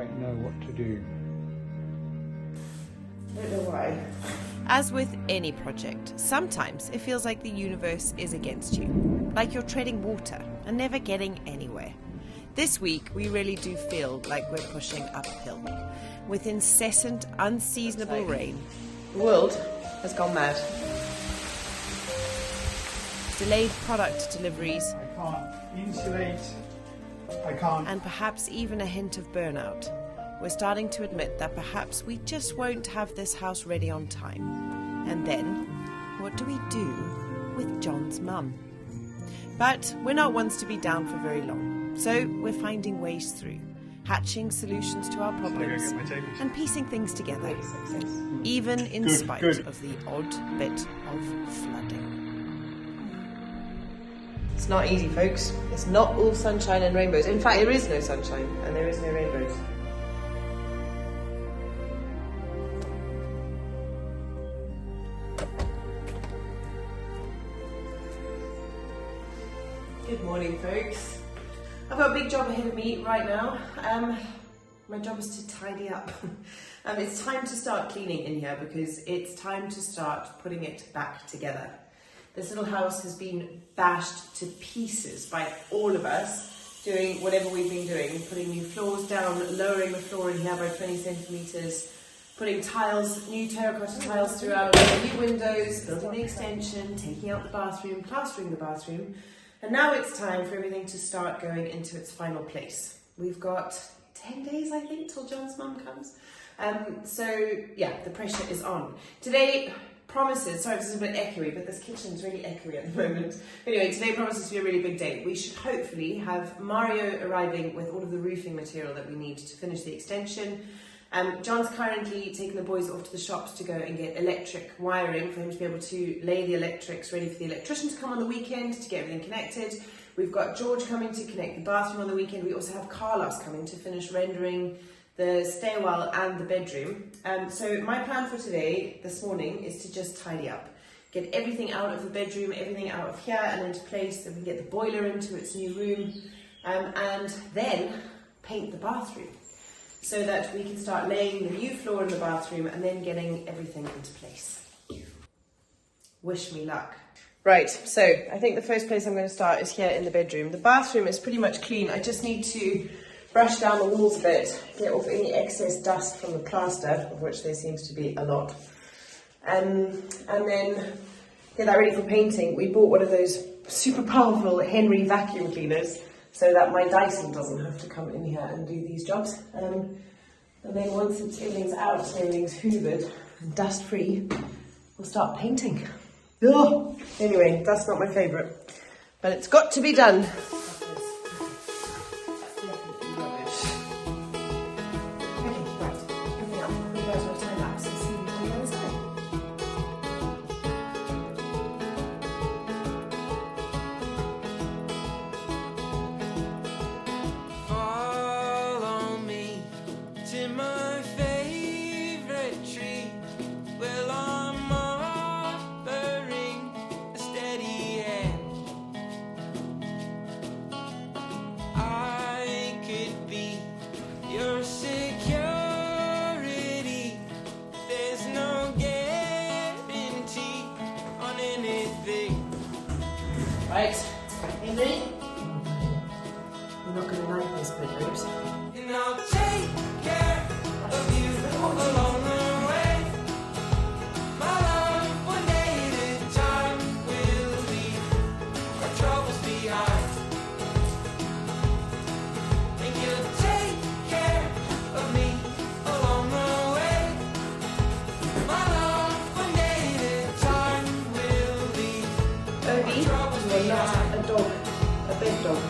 quite know what to do. I don't know why. As with any project, sometimes it feels like the universe is against you, like you're treading water and never getting anywhere. This week, we really do feel like we're pushing uphill, with incessant, unseasonable rain. The world has gone mad. Delayed product deliveries. I can't insulate. I can't. And perhaps even a hint of burnout. We're starting to admit that perhaps we just won't have this house ready on time. And then, what do we do with John's mum? But we're not ones to be down for very long. So we're finding ways through, hatching solutions to our problems and piecing things together, even in spite of the odd bit of flooding. It's not easy, folks. It's not all sunshine and rainbows. In fact, there is no sunshine and there is no rainbows. Good morning, folks. I've got a big job ahead of me right now. My job is to tidy up. It's time to start cleaning in here because it's time to start putting it back together. This little house has been bashed to pieces by all of us doing whatever we've been doing, putting new floors down, lowering the floor in here by 20 centimetres, putting tiles, new terracotta tiles throughout, new windows, building the extension, taking out the bathroom, plastering the bathroom. And now it's time for everything to start going into its final place. We've got 10 days, I think, till John's mum comes. So, yeah, the pressure is on. Today promises, sorry, this is a bit echoey, but this kitchen's really echoey at the moment. Anyway, today promises to be a really big day. We should hopefully have Mario arriving with all of the roofing material that we need to finish the extension. John's currently taking the boys off to the shops to go and get electric wiring for him to be able to lay the electrics ready for the electrician to come on the weekend to get everything connected. We've got George coming to connect the bathroom on the weekend. We also have Carlos coming to finish rendering the stairwell and the bedroom. So my plan for today, this morning, is to just tidy up. Get everything out of the bedroom, everything out of here and into place, so we can get the boiler into its new room, and then paint the bathroom, so that we can start laying the new floor in the bathroom and then getting everything into place. Wish me luck. Right, so I think the first place I'm going to start is here in the bedroom. The bathroom is pretty much clean. I just need to brush down the walls a bit, get off any excess dust from the plaster, of which there seems to be a lot. And then get that ready for painting. We bought one of those super powerful Henry vacuum cleaners, so that my Dyson doesn't have to come in here and do these jobs. And then once everything's out, everything's hoovered and dust free, we'll start painting. Ugh. Anyway, that's not my favourite, but it's got to be done. Right, Henry? You're not going to like this bit, babes. And I'll take care of you along the way. My love, one day at a time, will leave our troubles behind. And you'll take care of me along the way. My love, one day at a time, will leave Obi, you are not a dog, a big dog.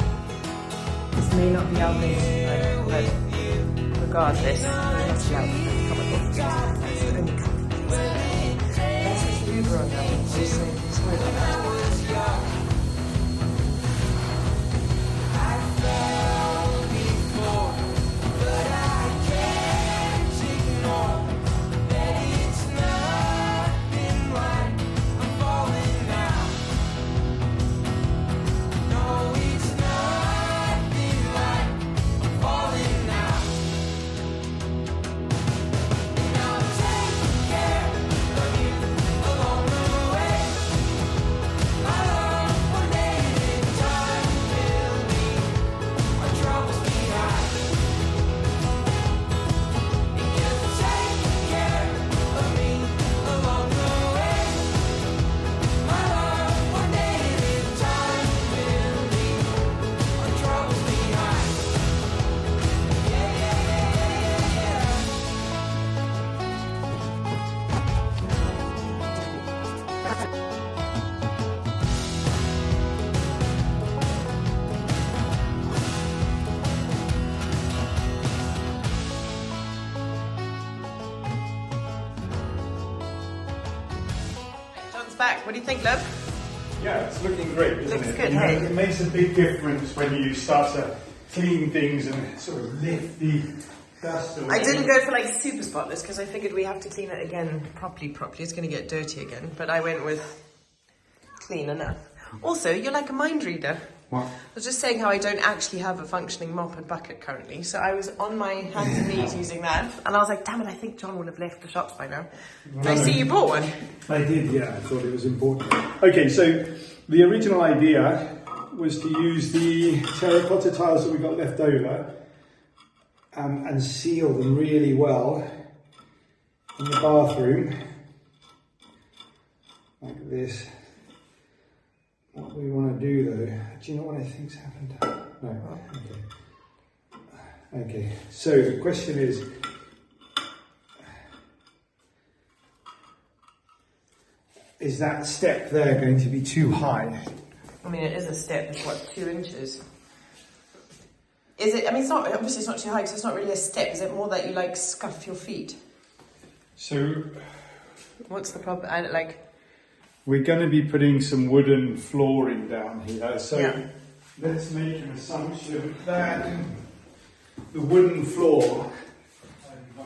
This may not be our best, but regardless, we'll have to have a couple of dogs. That's the only couple of things. That's just the Uber on that one, so sorry about that. What do you think, love? Yeah, it's looking great, isn't Looks it? good, You know, hey? it makes a big difference when you start to clean things and sort of lift the dust away. I didn't go for like super spotless because I figured we have to clean it again properly. It's going to get dirty again. But I went with clean enough. Also, you're like a mind reader. What? I was just saying how I don't actually have a functioning mop and bucket currently. So I was on my hands and knees using that. And I was like, damn it, I think John will have left the shops by now. I see you bought one. I did, yeah. I thought it was important. Okay, so the original idea was to use the terracotta tiles that we got left over and seal them really well in the bathroom, like this. What we want to do though, do you know what I think's happened? No, okay. Okay, so the question is that step there going to be too high? I mean, it is a step. It's what, 2 inches? Is it? I mean, it's not. Obviously, it's not too high because it's not really a step. Is it more that you like scuff your feet? So What's the problem? I like. we're going to be putting some wooden flooring down here. So Yeah. let's make an assumption that the wooden floor,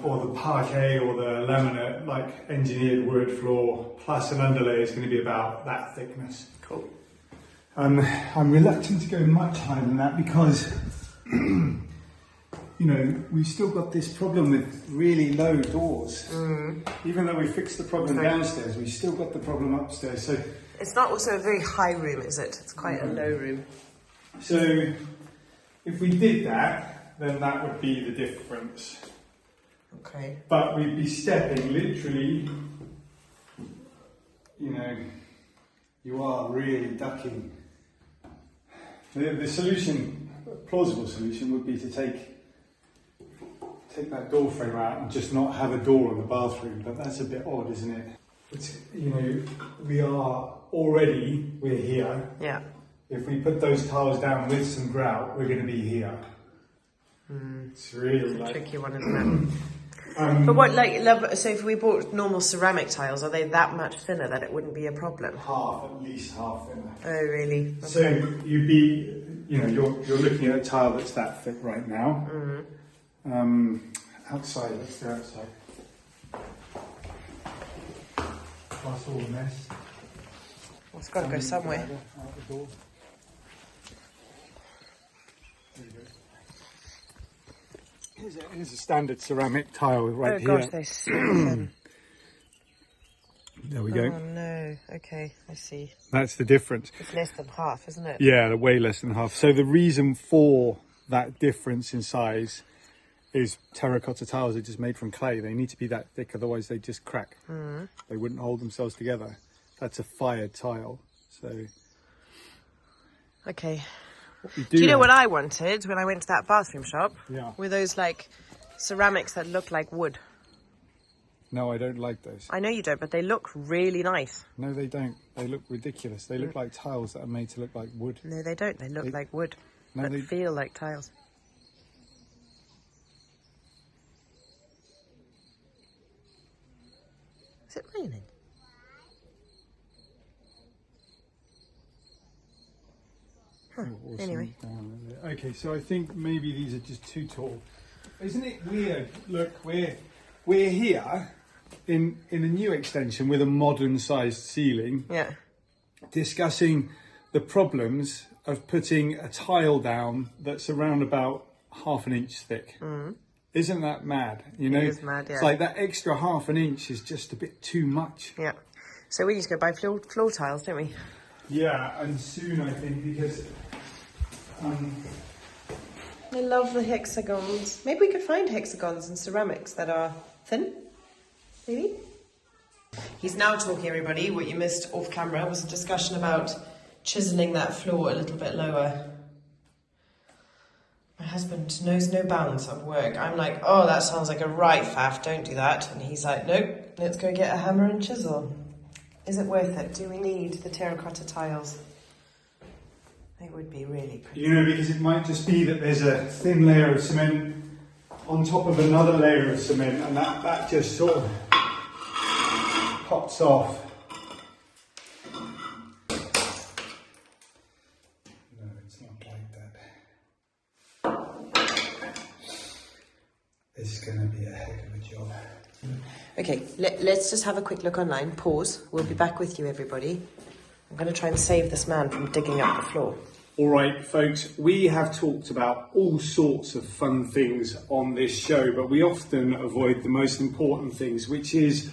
or the parquet or the laminate, like engineered wood floor, plus an underlay is going to be about that thickness. Cool. I'm reluctant to go much higher than that because, you know, we've still got this problem with really low doors. Even though we fixed the problem downstairs, we've still got the problem upstairs. So It's not also a very high room, is it? It's quite a low room. So if we did that, then that would be the difference. Okay. But we'd be stepping literally, you know, you are really ducking. The solution, a plausible solution, would be to take that door frame out and just not have a door in the bathroom. But that's a bit odd, isn't it? It's, you know, we're here. Yeah. If we put those tiles down with some grout, we're going to be here. It's really like Tricky one, isn't it? But what, like, love, so if we bought normal ceramic tiles, are they that much thinner that it wouldn't be a problem? at least half thinner. Oh, really? So you'd be, you know, you're looking at a tile that's that thick right now. Outside, let's go outside. Past all the mess. Well, it's got to go somewhere. Out the door. There you go. Here's a standard ceramic tile right here. Oh gosh, they're so thin. There we go. Oh no, okay, I see. That's the difference. It's less than half, isn't it? Yeah, way less than half. So the reason for that difference in size is terracotta tiles are just made from clay. They need to be that thick, otherwise they just crack. They wouldn't hold themselves together. That's a fired tile. So Okay. what we Do you know have- what I wanted when I went to that bathroom shop? Yeah. Were those like ceramics that look like wood. No, I don't like those. I know you don't, but they look really nice. No, they don't. They look ridiculous. They look like tiles that are made to look like wood. No, they don't. They look They- like wood, No, but they feel like tiles. Is it raining? Awesome. Anyway. Okay, so I think maybe these are just too tall. Isn't it weird? Look, we're here in a new extension with a modern sized ceiling, Yeah. discussing the problems of putting a tile down that's around about half an inch thick. Isn't that mad? You know, is mad, yeah. It's like that extra half an inch is just a bit too much. Yeah. So we need to go buy floor tiles, don't we? Yeah, and soon I think because I love the hexagons. Maybe we could find hexagons and ceramics that are thin. Maybe. He's now talking, everybody. What you missed off camera was a discussion about chiseling that floor a little bit lower. My husband knows no bounds at work. I'm like, oh, that sounds like a right faff, don't do that. And he's like, nope, let's go get a hammer and chisel. Is it worth it? Do we need the terracotta tiles? They would be really pretty. you know, because it might just be that there's a thin layer of cement on top of another layer of cement, and that just sort of pops off. This is going to be a heck of a job. Okay, let's just have a quick look online. Pause. We'll be back with you, everybody. I'm going to try and save this man from digging up the floor. All right, folks, we have talked about all sorts of fun things on this show, but we often avoid the most important things, which is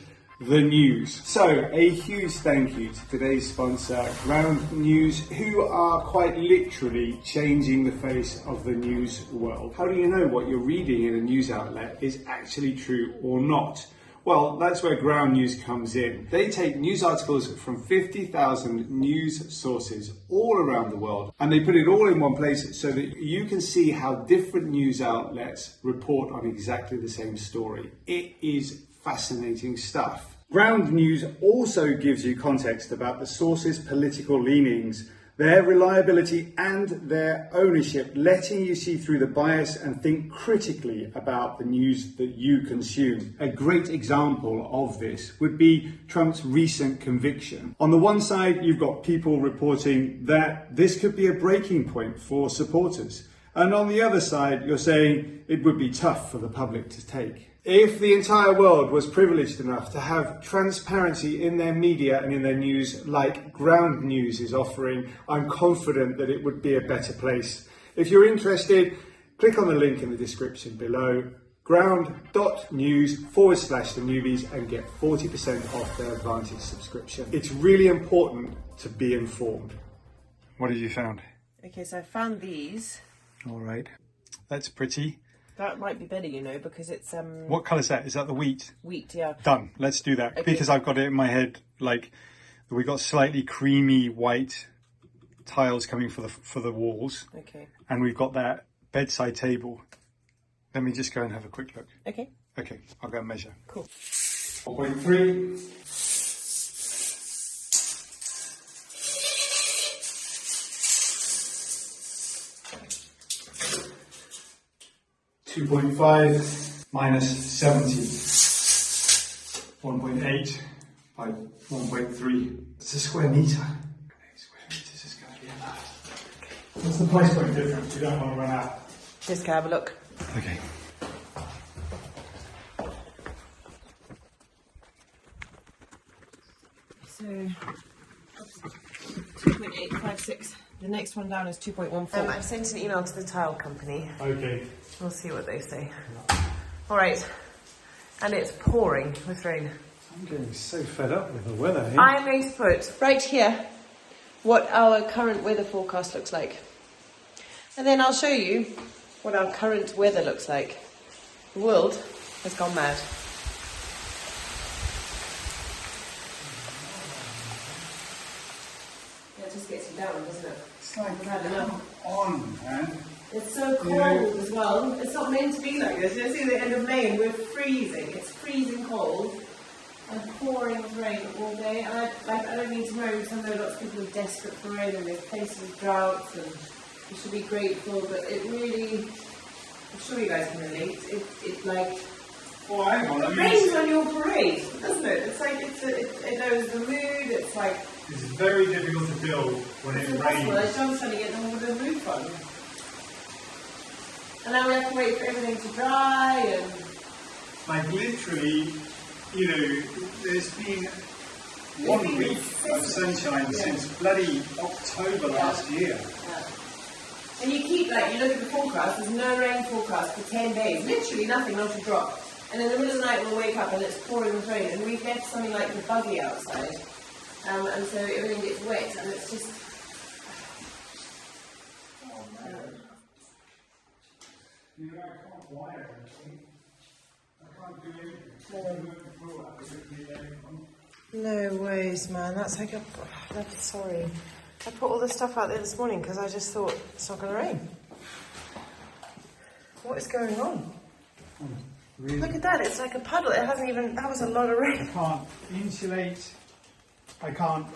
the news. So, a huge thank you to today's sponsor, Ground News, who are quite literally changing the face of the news world. How do you know what you're reading in a news outlet is actually true or not? Well, that's where Ground News comes in. They take news articles from 50,000 news sources all around the world, and they put it all in one place so that you can see how different news outlets report on exactly the same story. It is fascinating stuff. Ground News also gives you context about the source's political leanings, their reliability and their ownership, letting you see through the bias and think critically about the news that you consume. A great example of this would be Trump's recent conviction. On the one side, you've got people reporting that this could be a breaking point for supporters. And on the other side, you're saying it would be tough for the public to take. If the entire world was privileged enough to have transparency in their media and in their news like Ground News is offering, I'm confident that it would be a better place. If you're interested, click on the link in the description below, ground.news/TheNewbys, and get 40% off their Advantage subscription. It's really important to be informed. What have you found? Okay, so I found these. All right, that's pretty. That might be better, you know, because it's What colour's that? Is that the wheat? wheat, yeah. Done. Let's do that. Okay. Because I've got it in my head, like we got slightly creamy white tiles coming for the walls, Okay. and we've got that bedside table. Let me just go and have a quick look. Okay. Okay, I'll go and measure. Cool. 4.3. 2.5 minus 70. 1.8 by 1.3. It's a square metre. 8 square metres is going to be enough. What's the price point difference? We don't want to run out. Just go have a look. Okay. So 2.856. The next one down is 2.14. I've sent an email to the tile company. Okay. We'll see what they say. All right. And it's pouring with rain. I'm getting so fed up with the weather here. I'm going to put right here what our current weather forecast looks like. And then I'll show you what our current weather looks like. The world has gone mad. Yeah, it just gets you down, doesn't it? It's like, I've had enough. come on, man. It's so cold as well. It's not meant to be like this. It's the end of May and we're freezing. It's freezing cold and pouring with rain all day. And I don't need to know, because I know lots of people are desperate for rain and there's places with droughts and you should be grateful, but it really, I'm sure you guys can relate. It like, Oh, hang on. it rains on your parade, doesn't it? It's like, it knows the mood. It's like, It's very difficult to build when it's it impossible. rains. Like John's trying to get them with the roof on. And now we have to wait for everything to dry and... Like literally, you know, there's been 1 week of sunshine since bloody October last year. Yeah. And you keep, like, you look at the forecast, there's no rain forecast for 10 days. Literally nothing, not a drop. And in the middle of the night we'll wake up and it's pouring with rain. And we've left something like the buggy outside. And so everything gets wet and it's just... Oh man. You know, I can't wire anything. I can't do anything. No ways, man. That's like a... I'm sorry. I put all the stuff out there this morning because I just thought it's not going to rain. What is going on? Really? Look at that. It's like a puddle. It hasn't even... That was a lot of rain. I can't insulate. I can't.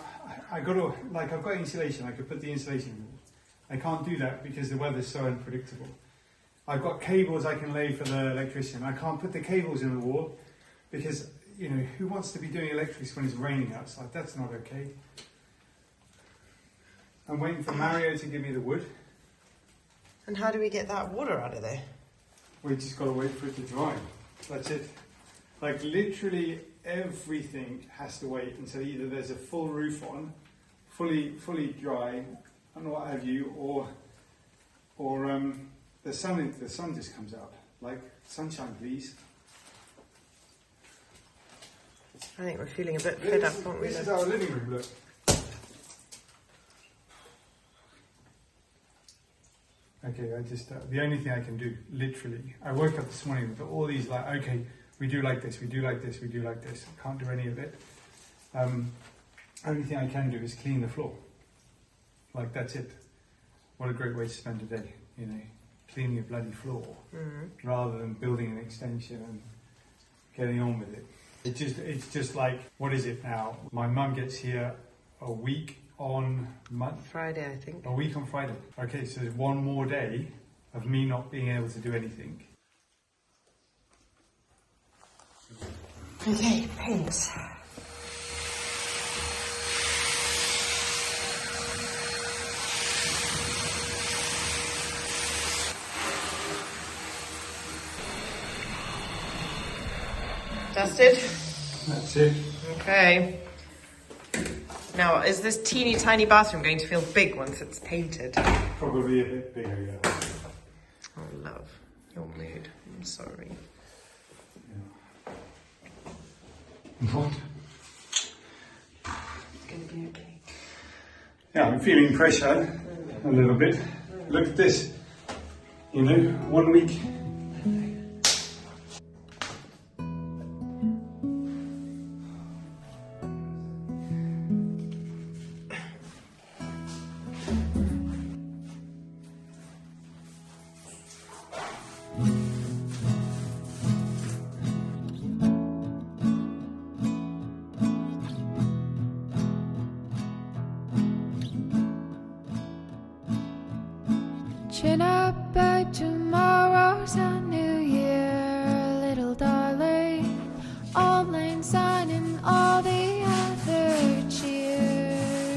I got to, like, I've got insulation. I could put the insulation in. I can't do that because the weather's so unpredictable. I've got cables I can lay for the electrician. I can't put the cables in the wall because, you know, who wants to be doing electrics when it's raining outside? That's not okay. I'm waiting for Mario to give me the wood. And how do we get that water out of there? We just got to wait for it to dry. That's it. Like literally everything has to wait until either there's a full roof on, fully dry, and what have you, or the sun just comes out. Like sunshine, please. I think we're feeling a bit fed up, aren't we? This is our living room. Look. Okay, the only thing I can do, literally, I woke up this morning with all these like, okay, we do like this, we do like this, we do like this. I can't do any of it. Only thing I can do is clean the floor. Like, that's it. What a great way to spend a day, you know, cleaning a bloody floor, rather than building an extension and getting on with it. It's just like, what is it now? My mum gets here a week on Friday, I think. A week on Friday. Okay, so there's one more day of me not being able to do anything. Okay, paint. Dusted? That's it. Okay. Now, is this teeny tiny bathroom going to feel big once it's painted? Probably a bit bigger, yeah. Oh, love. Your mood. I'm sorry. Yeah. What? It's going to be okay. Yeah, I'm feeling pressure a little bit. Look at this. You know, 1 week. Chin up, babe, tomorrow's a new year, little darling. Old Lane Sign and all the other cheers.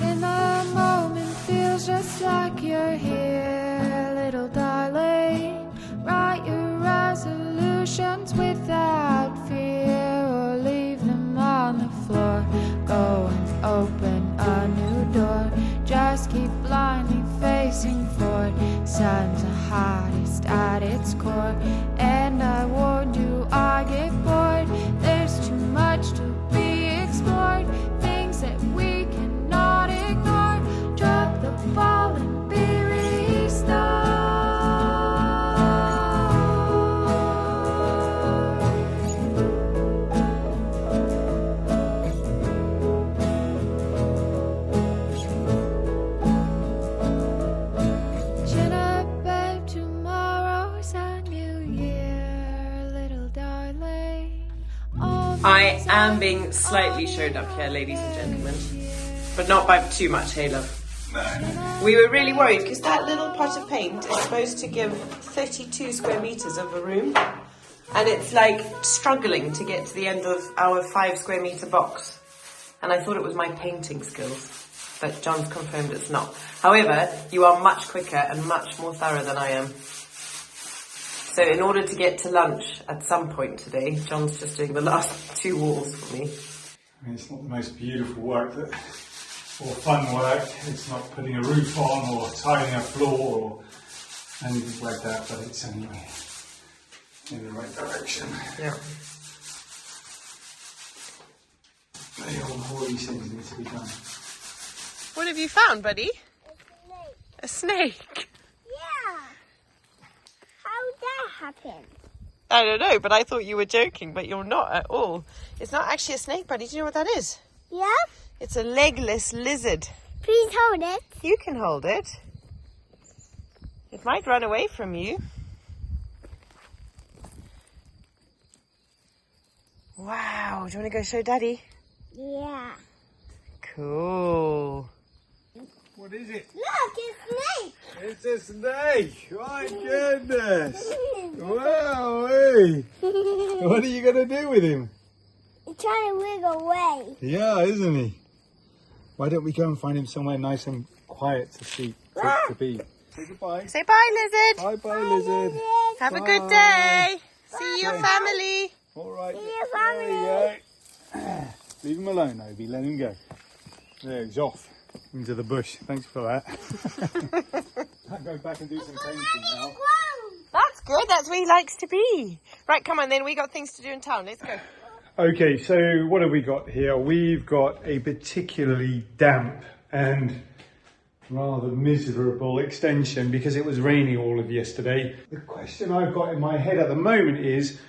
In the moment feels just like you're here, little darling. Write your resolutions without fear, or leave them on the floor. Go and open a new door. Just keep blindly facing forward. Sun's the hottest at its core, and I warned you I get bored. There's too much to be explored, things that we cannot ignore. Drop the ball and be restored. I am being slightly showed up here, ladies and gentlemen, but not by too much, hey love. We were really worried because that little pot of paint is supposed to give 32 square meters of a room, and it's like struggling to get to the end of our 5 square meter box. And I thought it was my painting skills, but John's confirmed it's not. However, you are much quicker and much more thorough than I am. So in order to get to lunch at some point today, John's just doing the last 2 walls for me. I mean, it's not the most beautiful work or fun work. It's not putting a roof on or tiling a floor or anything like that, but it's anyway in the right direction. Yeah. All these things need to be done. What have you found, buddy? A snake. Happen. I don't know, but I thought you were joking, but you're not at all. It's not actually a snake, buddy. Do you know what that is? Yeah? It's a legless lizard. Please hold it. You can hold it. It might run away from you. Wow, do you want to go show Daddy? Yeah. Cool. What is it? Look, it's snake. It's a snake! My goodness! Wow! Hey. What are you going to do with him? He's trying to wiggle away. Yeah, isn't he? Why don't we go and find him somewhere nice and quiet to sleep, to be? Say goodbye. Say bye, Lizard. Bye bye, lizard. Have a Bye. good day. See your family. All right. See you, family. There we go. Leave him alone, Obi. Let him go. There, he's off into the bush. Thanks for that. I'll go back and do some painting now. That's good. That's where he likes to be. Right, come on then. We got things to do in town. Let's go. Okay, so what have we got here? We've got a particularly damp and rather miserable extension because it was raining all of yesterday. The question I've got in my head at the moment is,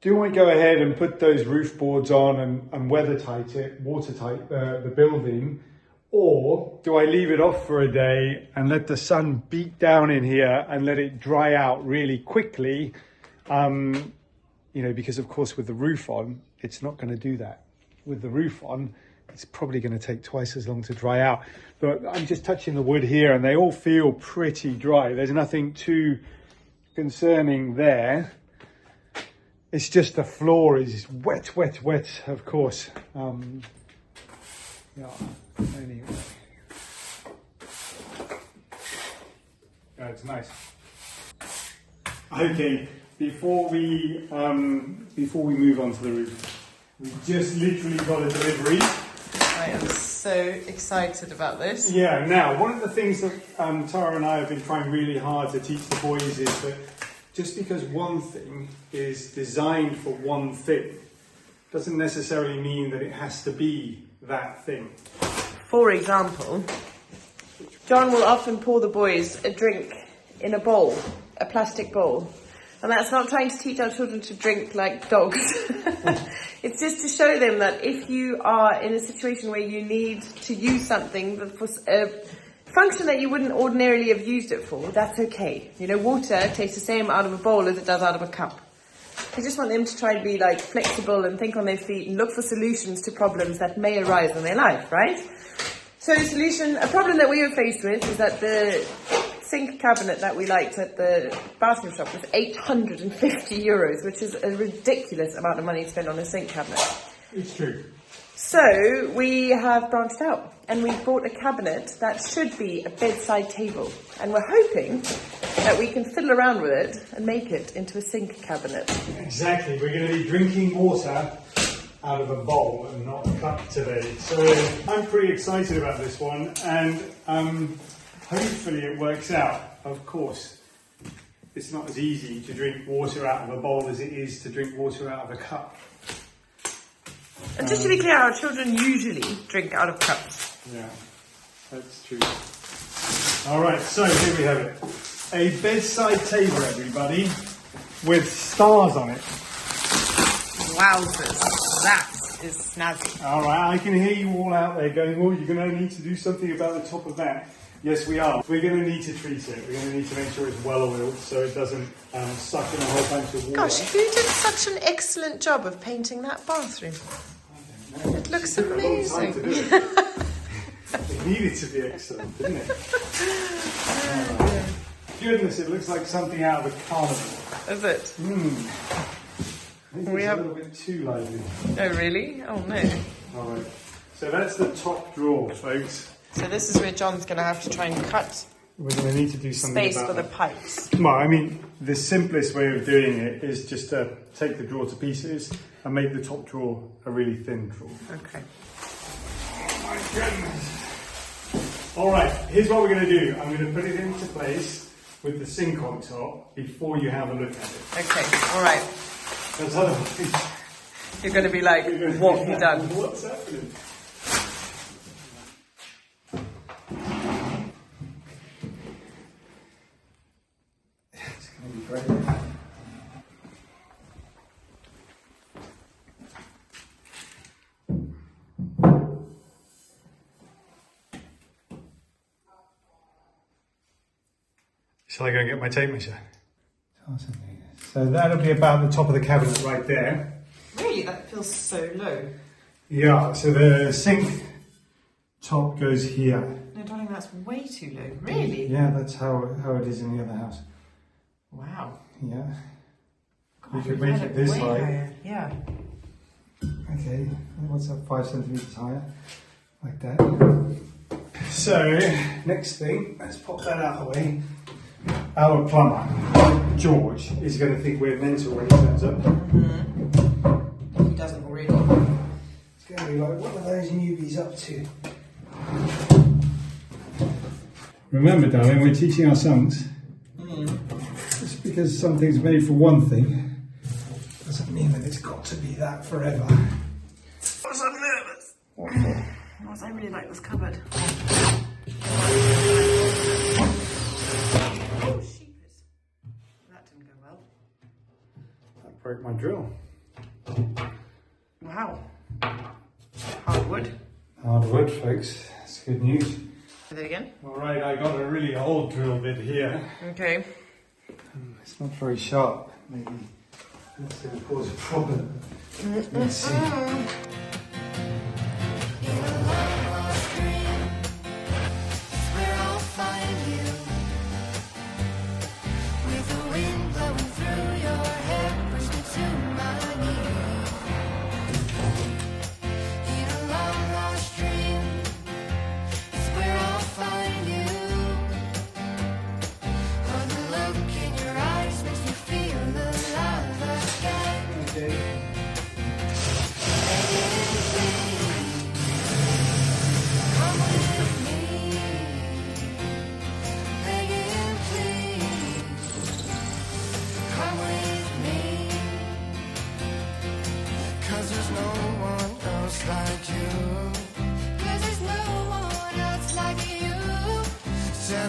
do I go ahead and put those roof boards on and watertight the building, or do I leave it off for a day and let the sun beat down in here and let it dry out really quickly? You know, because of course with the roof on, it's not going to do that. With the roof on, it's probably going to take twice as long to dry out. But I'm just touching the wood here and they all feel pretty dry. There's nothing too concerning there. It's just the floor is wet, wet, wet, of course. Yeah, anyway. That's nice. Okay, before we move on to the roof, we just literally got a delivery. I am so excited about this. Yeah, now, one of the things that Tara and I have been trying really hard to teach the boys is that just because one thing is designed for one thing doesn't necessarily mean that it has to be that thing. For example, John will often pour the boys a drink in a bowl, a plastic bowl. And that's not trying to teach our children to drink like dogs. It's just to show them that if you are in a situation where you need to use something for a function that you wouldn't ordinarily have used it for, that's okay. You know, water tastes the same out of a bowl as it does out of a cup. I just want them to try and be like flexible and think on their feet and look for solutions to problems that may arise in their life, right? So a problem that we were faced with is that the sink cabinet that we liked at the bathroom shop was 850 euros, which is a ridiculous amount of money to spend on a sink cabinet. It's true. So we have branched out and we've bought a cabinet that should be a bedside table, and we're hoping that we can fiddle around with it and make it into a sink cabinet. Exactly, we're going to be drinking water out of a bowl and not a cup today. So I'm pretty excited about this one, and hopefully it works out. Of course, it's not as easy to drink water out of a bowl as it is to drink water out of a cup. And just to be clear, our children usually drink out of cups. Yeah, that's true. All right, so here we have it. A bedside table, everybody, with stars on it. Wowzers, that is snazzy. All right, I can hear you all out there going, oh, you're going to need to do something about the top of that. Yes, we are. We're going to need to treat it. We're going to need to make sure it's well oiled so it doesn't suck in a whole bunch of water. Gosh, who did such an excellent job of painting that bathroom? It looks It took a long time to amazing. do it. It needed to be excellent, didn't it? Right. Goodness, it looks like something out of a carnival. Is it? I think it's a little bit too lively. Oh, really? Oh, no. All right. So that's the top drawer, folks. So this is where John's going to have to try and cut We're going to need to do something space about for the that. pipes. Well, I mean, the simplest way of doing it is just to take the drawer to pieces and make the top drawer a really thin drawer. Okay. Oh my goodness. All right, here's what we're going to do. I'm going to put it into place with the sink on top before you have a look at it. Okay, all right. Because otherwise, You're going to be like, what have you done? What's happening? It's going to be great. Shall I go and get my tape measure? So that'll be about the top of the cabinet right there. Really? That feels so low. Yeah, so the sink top goes here. No, darling, that's way too low. Really? Yeah, that's how it is in the other house. Wow. Yeah. God, We could we've make had it this way high. higher. Yeah. Okay, what's that, 5 centimetres higher? Like that. So, next thing, let's pop that out of the way. Our plumber, George, is going to think we're mental when he turns up. He doesn't already. It's going to be like, what are those newbies up to? Remember, darling, we're teaching our sons. Just because something's made for one thing doesn't mean that it's got to be that forever. I'm so nervous. I really like this cupboard. Oh, sheepers. That didn't go well. That broke my drill. Wow. Hardwood. Hardwood, folks. That's good news. Say that again. Alright, I got a really old drill bit here. Okay. It's not very sharp. Maybe that's going to cause a problem. Let's see.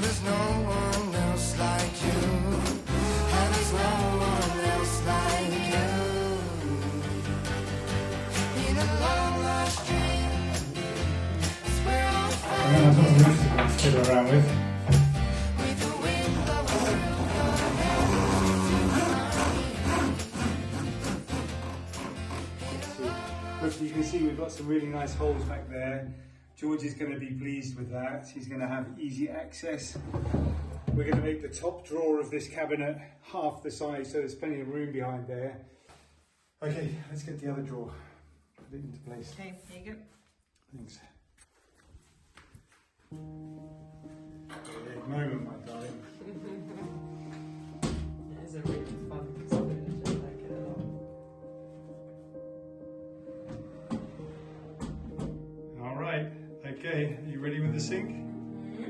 There's no one else like you, and there's no one else like you. In a long lost dream, it's where I'll find I've got a roof to fiddle around with. with the wind blowing Hopefully you can see we've got some really nice holes back there. George is going to be pleased with that. He's going to have easy access. We're going to make the top drawer of this cabinet half the size, so there's plenty of room behind there. Okay, let's get the other drawer. Put it into place. Okay, here you go. Thanks. Big moment, my darling. It is a really fun experience. I like it a lot. All right. Okay, are you ready with the sink? Can I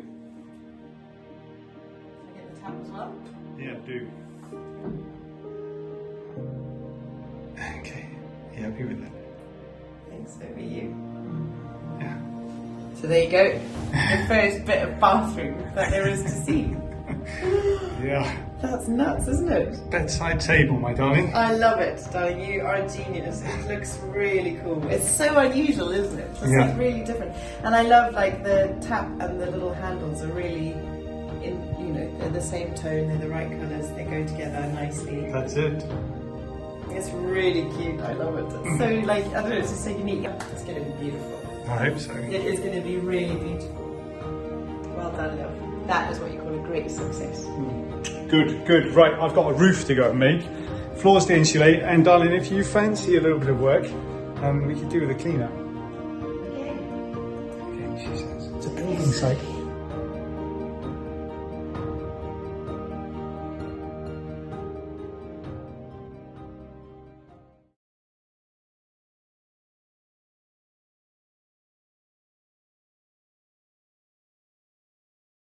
get the tap as well? Yeah, do. Okay, you happy with that? Thanks, over you. Yeah. So there you go. The first bit of bathroom that there is to see. Yeah. That's nuts, isn't it? Bedside table, my darling. I love it, darling. You are a genius. It looks really cool. It's so unusual, isn't it? It's Yeah. like really different. And I love like the tap and the little handles are really they're the same tone, they're the right colours, they go together nicely. That's it. It's really cute. I love it. It's so like I don't know, it's just so unique. It's gonna be beautiful. I hope so. It is gonna be really beautiful. Well done, love. That is what you call a great success. Good, good. Right, I've got a roof to go and make. Floors to insulate, and darling, if you fancy a little bit of work, we could do with a clean up. Okay. Okay, she says. It's a building site.